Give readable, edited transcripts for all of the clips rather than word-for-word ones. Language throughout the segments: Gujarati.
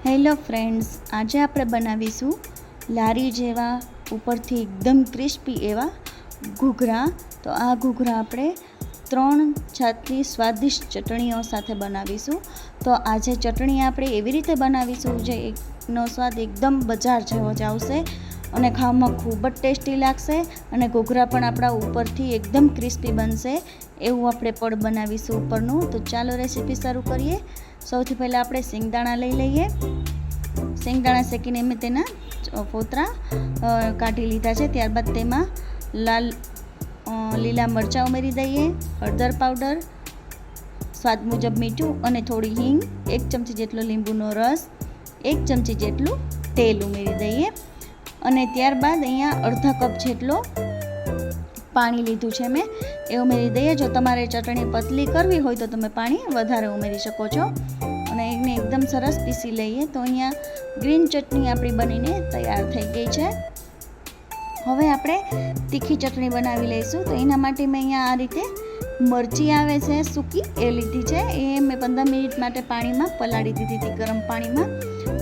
હેલો ફ્રેન્ડ્સ, આજે આપણે બનાવીશું લારી જેવા ઉપરથી એકદમ ક્રિસ્પી એવા ઘૂઘરા. તો આ ઘૂઘરા આપણે 3 જાતની સ્વાદિષ્ટ ચટણીઓ સાથે બનાવીશું. તો આજે ચટણી આપણે એવી રીતે બનાવીશું જે એકનો સ્વાદ એકદમ બજાર જેવો જ આવશે અને ખાવામાં ખૂબ જ ટેસ્ટી લાગશે અને ઘૂઘરા પણ આપણા ઉપરથી એકદમ ક્રિસ્પી બનશે એવું આપણે પડ બનાવીશું ઉપરનું. તો ચાલો રેસીપી શરૂ કરીએ. સૌથી પહેલાં આપણે શેંગદાણા લઈ લઈએ. શેંગદાણા શેકીને મેં તેના ફોતરા કાઢી લીધા છે. ત્યારબાદ તેમાં લીલા મરચાં ઉમેરી દઈએ, હળદર પાવડર, સ્વાદ મુજબ મીઠું અને થોડી હિંગ, 1 ચમચી જેટલો લીંબુનો રસ, 1 ચમચી જેટલું તેલ ઉમેરી દઈએ અને ત્યારબાદ અહીંયા અડધા કપ જેટલો પાણી લીધું છે મેં, એ ઉમેરી દઈએ. જો તમારે ચટણી પતલી કરવી હોય તો તમે પાણી વધારે ઉમેરી શકો છો અને એને એકદમ સરસ પીસી લઈએ. તો અહીંયા ગ્રીન ચટણી આપણી બનીને તૈયાર થઈ ગઈ છે. હવે આપણે તીખી ચટણી બનાવી લઈશું. તો એના માટે મેં અહીંયા આ રીતે મરચી આવે છે સૂકી એ લીધી છે. એ મેં 15 મિનિટ માટે પાણીમાં પલાળી દીધી હતી, ગરમ પાણીમાં.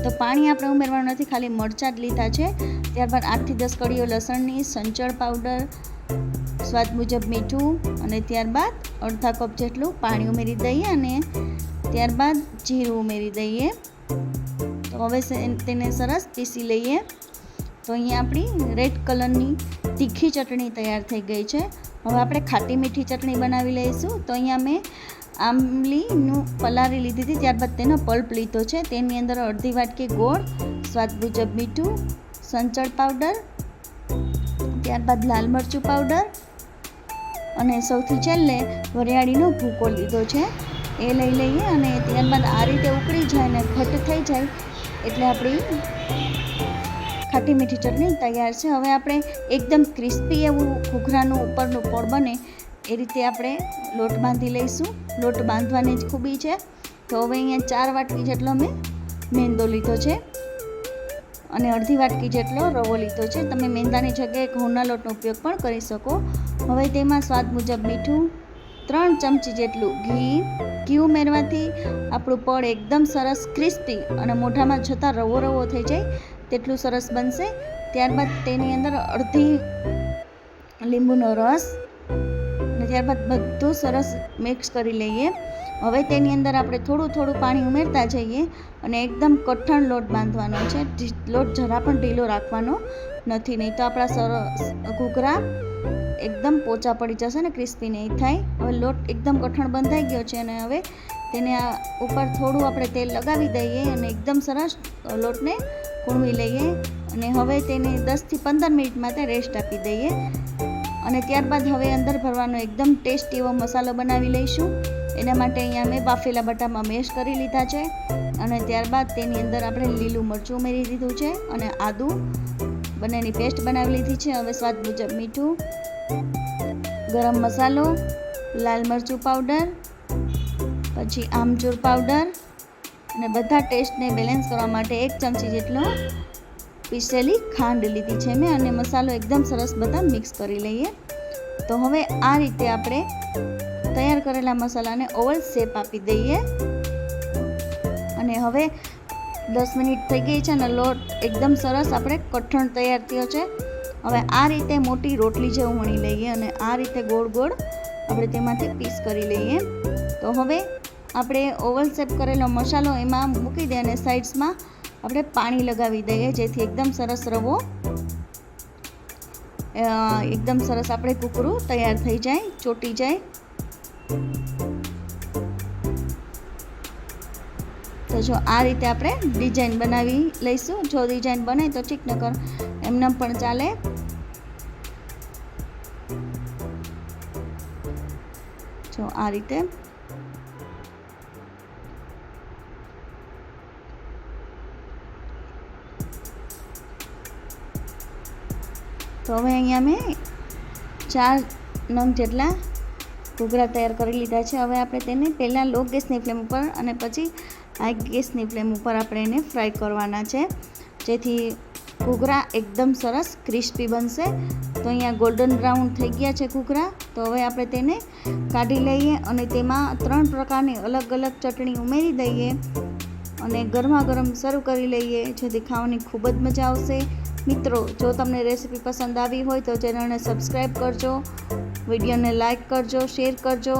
તો પાણી આપણે ઉમેરવાનું નથી, ખાલી મરચાં જ લીધા છે. ત્યારબાદ 8 થી 10 કળીઓ લસણની, સંચળ પાવડર, સ્વાદ મુજબ મીઠું અને ત્યારબાદ અડધા કપ જેટલું પાણી ઉમેરી દઈએ અને ત્યારબાદ જીરું ઉમેરી દઈએ. તો હવે તેને સરસ પીસી લઈએ. તો અહીંયા આપણી રેડ કલરની તીખી ચટણી તૈયાર થઈ ગઈ છે. હવે આપણે ખાટી મીઠી ચટણી બનાવી લઈશું. તો અહીંયા મેં આંબલીનું પલાળી લીધી હતી, ત્યારબાદ તેનો પલ્પ લીધો છે. તેની અંદર અડધી વાટકી ગોળ, સ્વાદ મુજબ મીઠું, સંચળ પાવડર, ત્યારબાદ લાલ મરચું પાવડર અને સૌથી છેલ્લે વરિયાળીનો ભૂકો લીધો છે, એ લઈ લઈએ અને ત્યારબાદ આ રીતે ઉકળી જાય ને ઘટ થઈ જાય એટલે આપણી ખાટી મીઠી ચટણી તૈયાર છે. હવે આપણે એકદમ ક્રિસ્પી એવું ઘૂઘરાનું ઉપરનું પડ બને એ રીતે આપણે લોટ બાંધી લઈશું. લોટ બાંધવાની જ ખૂબી છે. તો હવે અહીંયા 4 વાટકી જેટલો મેં મેંદો લીધો છે અને અડધી વાટકી જેટલો રવો લીધો છે. તમે મેંદાની જગ્યાએ ઘઉંના લોટનો ઉપયોગ પણ કરી શકો. હવે તેમાં સ્વાદ મુજબ મીઠું, 3 ચમચી જેટલું ઘી ઉમેરવાથી આપણું પડ એકદમ સરસ ક્રિસ્પી અને મોઢામાં જતાં રવો રવો થઈ જાય તેટલું સરસ બનશે. ત્યારબાદ તેની અંદર અડધી લીંબુનો રસ અને ત્યારબાદ બધું સરસ મિક્સ કરી લઈએ. હવે તેની અંદર આપણે થોડું થોડું પાણી ઉમેરતા જઈએ અને એકદમ કઠણ લોટ બાંધવાનો છે. લોટ જરા પણ ઢીલો રાખવાનો નથી, નહીં તો આપણા સરસ ઘૂઘરા એકદમ પોચા પડી જશે ને ક્રિસ્પી નહીં થાય. હવે લોટ એકદમ કઠણ બંધાઈ ગયો છે અને હવે તેને ઉપર થોડું આપણે તેલ લગાવી દઈએ અને એકદમ સરસ લોટને કૂણવી લઈએ અને હવે તેને 10 થી 15 મિનિટ માટે રેસ્ટ આપી દઈએ અને ત્યારબાદ હવે અંદર ભરવાનો એકદમ ટેસ્ટી એવો મસાલો બનાવી લઈશું. એના માટે અહીંયા મેં બાફેલા બટામાં મેશ કરી લીધા છે અને ત્યારબાદ તેની અંદર આપણે લીલું મરચું ઉમેરી દીધું છે અને આદું બંનેની પેસ્ટ બનાવી લીધી છે. હવે સ્વાદ મુજબ મીઠું, ગરમ મસાલો, લાલ મરચું પાવડર, પછી આમચૂર પાવડર અને બધા ટેસ્ટને બેલેન્સ કરવા માટે 1 ચમચી જેટલો પીસેલી ખાંડ લીધી છે મેં અને મસાલો એકદમ સરસ બધા મિક્સ કરી લઈએ. તો હવે આ રીતે આપણે તૈયાર કરેલા મસાલાને ઓવલ શેપ આપી દઈએ અને હવે 10 મિનિટ થઈ ગઈ છે અને લોટ એકદમ સરસ આપણે કઠણ તૈયાર થયો છે. હવે આ રીતે મોટી રોટલી જેવું વણી લઈએ અને આ રીતે ગોળ ગોળ આપણે તેમાંથી પીસ કરી લઈએ. તો હવે આપણે ઓવલ શેપ કરેલો મસાલો એમાં મૂકી દઈએ અને સાઈડ્સમાં આપણે પાણી લગાવી દઈએ જેથી એકદમ સરસ રવો એકદમ સરસ આપણે કૂકરું તૈયાર થઈ જાય, ચોટી જાય. તો જો આ રીતે આપણે ડિઝાઇન બનાવી લઈશું. જો ડિઝાઇન બને તો ઠીક, નકર એમને પણ ચાલે. જો આ રીતે તો હવે અહીંયા મેં 4 નંગ જેટલા ઘૂઘરા તૈયાર કરી લીધા છે. હવે આપણે તેને પહેલાં લો ગેસની ફ્લેમ ઉપર અને પછી હાઈ ગેસની ફ્લેમ ઉપર આપણે એને ફ્રાય કરવાના છે જેથી ઘૂઘરા એકદમ સરસ ક્રિસ્પી બનશે. તો અહીંયા ગોલ્ડન બ્રાઉન થઈ ગયા છે ઘૂઘરા. તો હવે આપણે તેને કાઢી લઈએ અને તેમાં 3 પ્રકારની અલગ અલગ ચટણી ઉમેરી દઈએ અને ગરમા ગરમ સર્વ કરી લઈએ, જેથી ખાવાની ખૂબ જ મજા આવશે. મિત્રો, જો તમને રેસીપી પસંદ આવી હોય તો ચેનલને સબસ્ક્રાઈબ કરજો, વિડીયોને લાઈક કરજો, શેર કરજો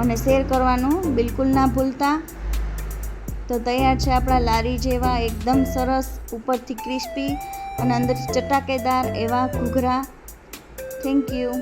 અને શેર કરવાનું બિલકુલ ના ભૂલતા. તો તૈયાર છે આપણા લારી જેવા એકદમ સરસ, ઉપરથી ક્રિસ્પી અને અંદરથી ચટાકેદાર એવા ઘૂઘરા. Thank you.